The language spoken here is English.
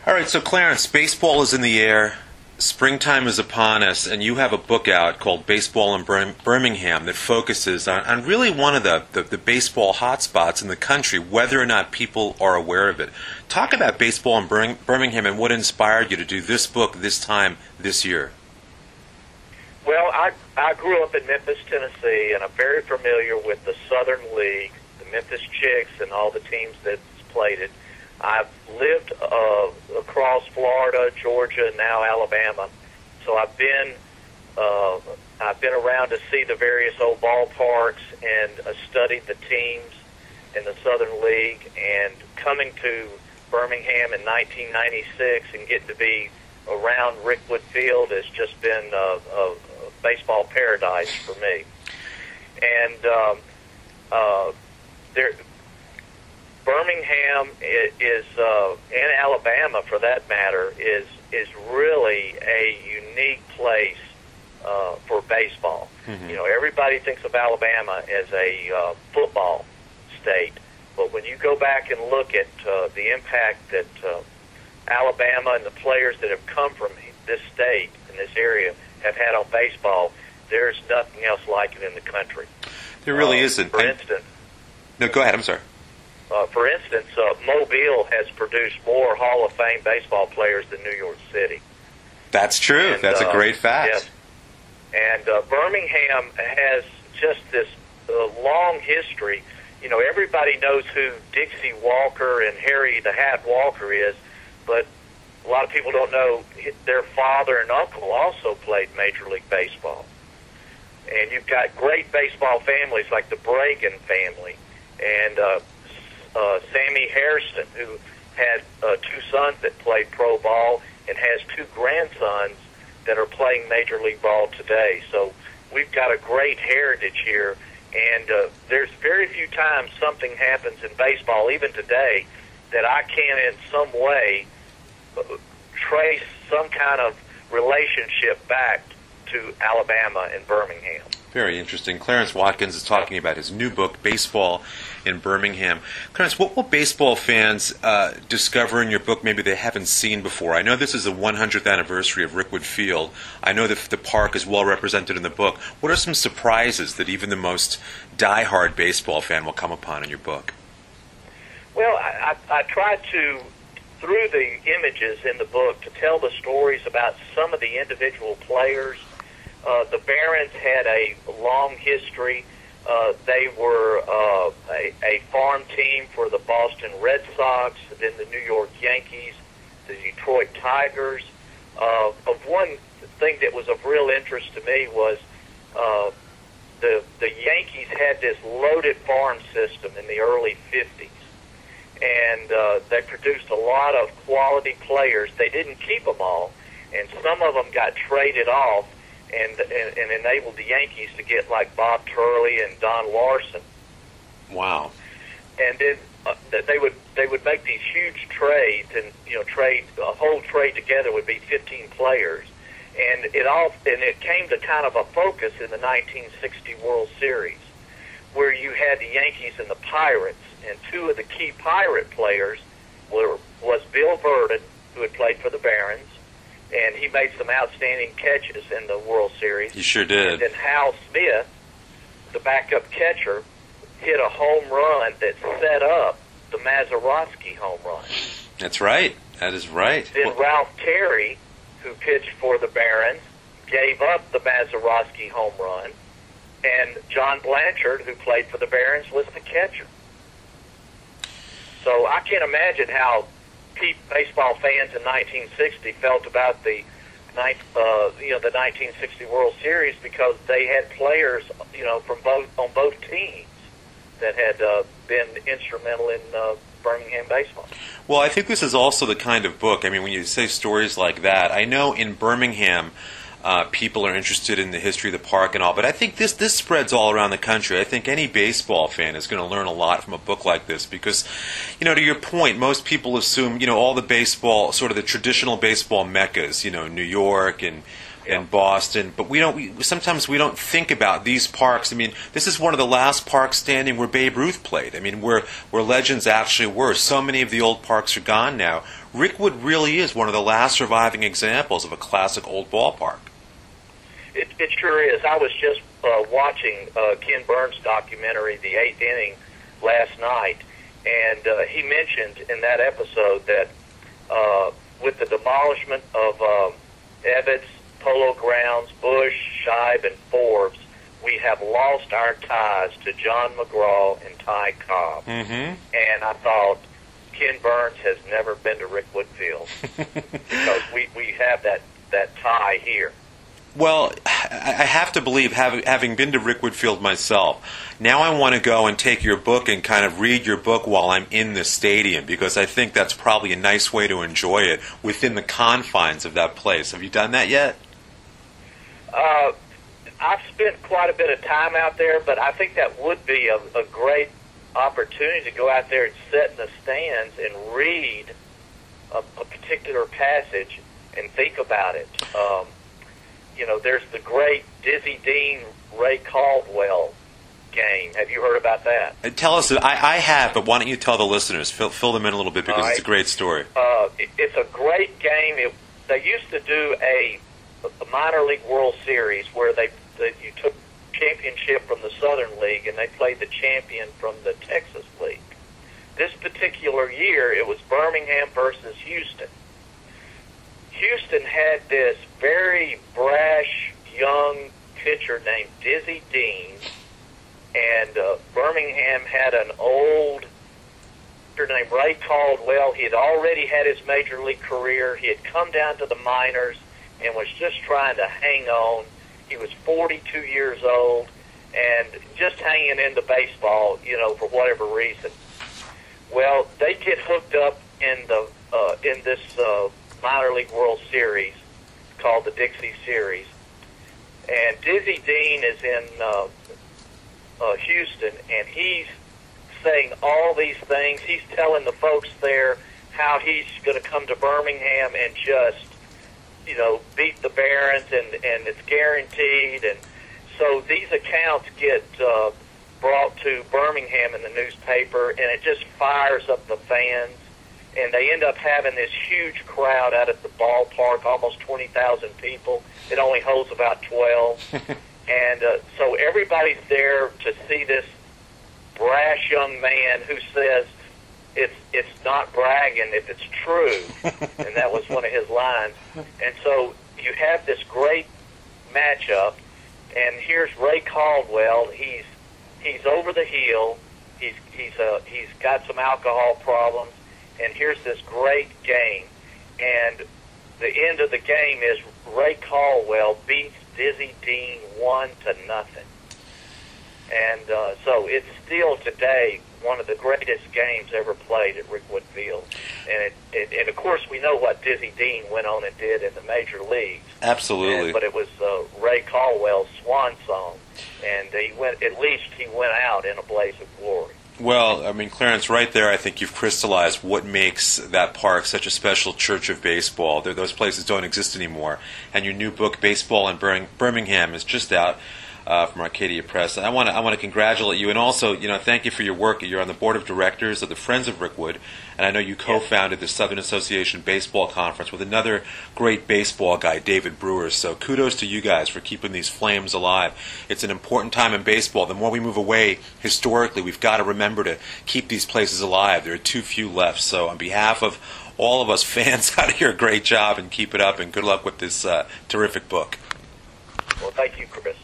All right, so Clarence, baseball is in the air, springtime is upon us, and you have a book out called Baseball in Birmingham that focuses on really one of the baseball hotspots in the country, whether or not people are aware of it. Talk about baseball in Birmingham and what inspired you to do this book this time this year. Well, I grew up in Memphis, Tennessee, and I'm very familiar with the Southern League, the Memphis Chicks, and all the teams that's played it. I've lived across Florida, Georgia, now Alabama, so I've been around to see the various old ballparks and studied the teams in the Southern League. And coming to Birmingham in 1996 and getting to be around Rickwood Field has just been a baseball paradise for me. And Birmingham is, and Alabama for that matter, is really a unique place for baseball. Mm-hmm. You know, everybody thinks of Alabama as a football state, but when you go back and look at the impact that Alabama and the players that have come from this state and this area have had on baseball, there's nothing else like it in the country. There really isn't. For instance... No, go ahead. I'm sorry. For instance, Mobile has produced more Hall of Fame baseball players than New York City. That's true. And, that's a great fact. Yes. And Birmingham has just this long history. You know, everybody knows who Dixie Walker and Harry the Hat Walker is, but a lot of people don't know their father and uncle also played Major League Baseball. And you've got great baseball families like the Bragan family and Sammy Hairston, who had two sons that played pro ball and has two grandsons that are playing Major League Ball today. So we've got a great heritage here, and there's very few times something happens in baseball, even today, that I can in some way trace some kind of relationship back to Alabama and Birmingham. Very interesting. Clarence Watkins is talking about his new book, Baseball in Birmingham. Clarence, what will baseball fans discover in your book maybe they haven't seen before? I know this is the 100th anniversary of Rickwood Field. I know that the park is well represented in the book. What are some surprises that even the most diehard baseball fan will come upon in your book? Well, I tried to, through the images in the book, to tell the stories about some of the individual players. The Barons had a long history. They were a farm team for the Boston Red Sox, then the New York Yankees, the Detroit Tigers. Of one thing that was of real interest to me was the Yankees had this loaded farm system in the early 50s, and they produced a lot of quality players. They didn't keep them all, and some of them got traded off, and enabled the Yankees to get like Bob Turley and Don Larson. Wow! And then they would make these huge trades, and trade a whole trade together would be 15 players, and it came to kind of a focus in the 1960 World Series, where you had the Yankees and the Pirates, and two of the key Pirate players was Bill Verdon, who had played for the Barons. And he made some outstanding catches in the World Series. He sure did. And then Hal Smith, the backup catcher, hit a home run that set up the Mazeroski home run. That's right. That is right. Then Ralph Terry, who pitched for the Barons, gave up the Mazeroski home run. And John Blanchard, who played for the Barons, was the catcher. So I can't imagine how baseball fans in 1960 felt about the 1960 World Series, because they had players, from on both teams that had been instrumental in Birmingham baseball. Well, I think this is also the kind of book. I mean, when you say stories like that, I know in Birmingham people are interested in the history of the park and all, but I think this spreads all around the country. I think any baseball fan is going to learn a lot from a book like this because, to your point, most people assume, all the baseball, sort of the traditional baseball meccas, New York and in Boston, but sometimes we don't think about these parks. I mean, this is one of the last parks standing where Babe Ruth played. I mean, where legends actually were. So many of the old parks are gone now. Rickwood really is one of the last surviving examples of a classic old ballpark. It sure is. I was just watching Ken Burns' documentary, The Eighth Inning, last night, and he mentioned in that episode that with the demolishment of Ebbets, Polo Grounds, Bush, Shibe, and Forbes, we have lost our ties to John McGraw and Ty Cobb. Mm-hmm. And I thought, Ken Burns has never been to Rickwood Field because we have that tie here. Well, I have to believe, having been to Rickwood Field myself, now I want to go and take your book and kind of read your book while I'm in the stadium, because I think that's probably a nice way to enjoy it within the confines of that place. Have you done that yet? I've spent quite a bit of time out there, but I think that would be a great opportunity to go out there and sit in the stands and read a particular passage and think about it. You know, there's the great Dizzy Dean, Ray Caldwell game. Have you heard about that? Tell us. I have, but why don't you tell the listeners? Fill them in a little bit, because it's a great story. It's a great game. They used to do a minor league World Series where you took championship from the Southern League and they played the champion from the Texas League. This particular year, it was Birmingham versus Houston. Houston had this very brash young pitcher named Dizzy Dean, and Birmingham had an old pitcher named Ray Caldwell. He had already had his major league career. He had come down to the minors and was just trying to hang on. He was 42 years old and just hanging into baseball, you know, for whatever reason. Well, they get hooked up in this minor league World Series called the Dixie Series, and Dizzy Dean is in Houston, and he's saying all these things. He's telling the folks there how he's going to come to Birmingham and just, you know, beat the Barons, and it's guaranteed. And so these accounts get brought to Birmingham in the newspaper, and it just fires up the fans. And they end up having this huge crowd out at the ballpark, almost 20,000 people. It only holds about 12. And so everybody's there to see this brash young man who says it's not bragging if it's true. And that was one of his lines. And so you have this great matchup, and here's Ray Caldwell. He's over the hill. He's got some alcohol problems. And here's this great game, and the end of the game is Ray Caldwell beats Dizzy Dean 1-0, and so it's still today one of the greatest games ever played at Rickwood Field. And of course we know what Dizzy Dean went on and did in the major leagues. Absolutely. But it was Ray Caldwell's swan song, and he went out in a blaze of glory. Well, I mean, Clarence, right there, I think you've crystallized what makes that park such a special church of baseball. Those places don't exist anymore. And your new book, Baseball in Birmingham, is just out from Arcadia Press. And I want to congratulate you, and also, you know, thank you for your work. You're on the board of directors of the Friends of Rickwood, and I know you co-founded the Southern Association Baseball Conference with another great baseball guy, David Brewer. So kudos to you guys for keeping these flames alive. It's an important time in baseball. The more we move away historically, we've got to remember to keep these places alive. There are too few left. So on behalf of all of us fans out here, great job, and keep it up, and good luck with this terrific book. Well, thank you, Chris.